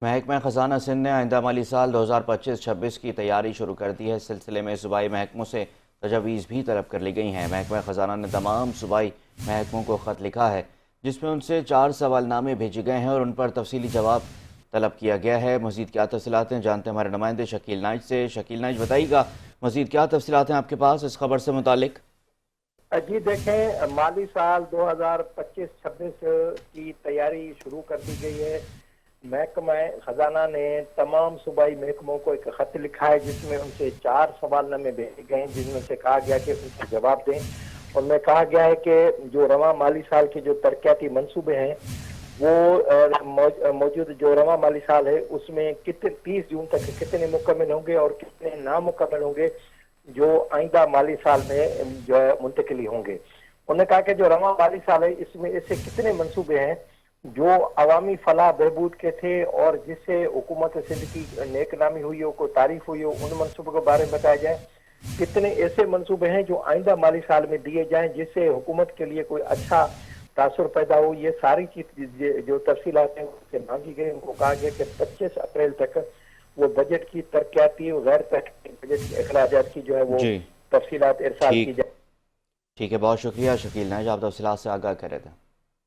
محکمہ خزانہ سندھ نے آئندہ مالی سال 2025-26 کی تیاری شروع کر دی ہے۔ اس سلسلے میں صوبائی محکموں سے تجاویز بھی طلب کر لی گئی ہیں۔ محکمہ خزانہ نے تمام صوبائی محکموں کو خط لکھا ہے جس میں ان سے 4 سوال نامے بھیجے گئے ہیں اور ان پر تفصیلی جواب طلب کیا گیا ہے۔ مزید کیا تفصیلات ہیں جانتے ہیں ہمارے نمائندے شکیل نائچ سے۔ شکیل نائچ بتائیے گا مزید کیا تفصیلات ہیں آپ کے پاس اس خبر سے متعلق؟ جی دیکھیں، مالی سال 2025-26 کی تیاری شروع کر دی گئی ہے۔ محکمہ خزانہ نے تمام صوبائی محکموں کو ایک خط لکھا ہے جس میں ان سے 4 سوال نامے بھیجے گئے ہیں، جن میں سے کہا گیا کہ ان سے جواب دیں۔ اور میں کہا گیا ہے کہ جو رواں مالی سال کے جو ترقیاتی منصوبے ہیں وہ موجود جو رواں مالی سال ہے اس میں 30 جون تک کتنے مکمل ہوں گے اور کتنے نامکمل ہوں گے جو آئندہ مالی سال میں جو ہے منتقلی ہوں گے۔ انہوں نے کہا کہ جو رواں مالی سال ہے اس میں ایسے کتنے منصوبے ہیں جو عوامی فلاح بہبود کے تھے اور جس سے حکومت سندھ کی نیک نامی ہوئی ہو، کوئی تعریف ہوئی ہو، ان منصوبوں کے بارے میں بتایا جائے۔ کتنے ایسے منصوبے ہیں جو آئندہ مالی سال میں دیے جائیں جس سے حکومت کے لیے کوئی اچھا تاثر پیدا ہو۔ یہ ساری چیز جو تفصیلات ہیں ان سے مانگی گئی۔ ان کو کہا گیا کہ 25 اپریل تک وہ بجٹ کی ترقیاتی اور غیر ترقیاتی بجٹ کے اخراجات کی جو ہے وہ جی تفصیلات ارسال کی جائے۔ ٹھیک ہے، بہت شکریہ شکیل نائچ، آپ تفصیلات سے آگاہ کر رہے تھے۔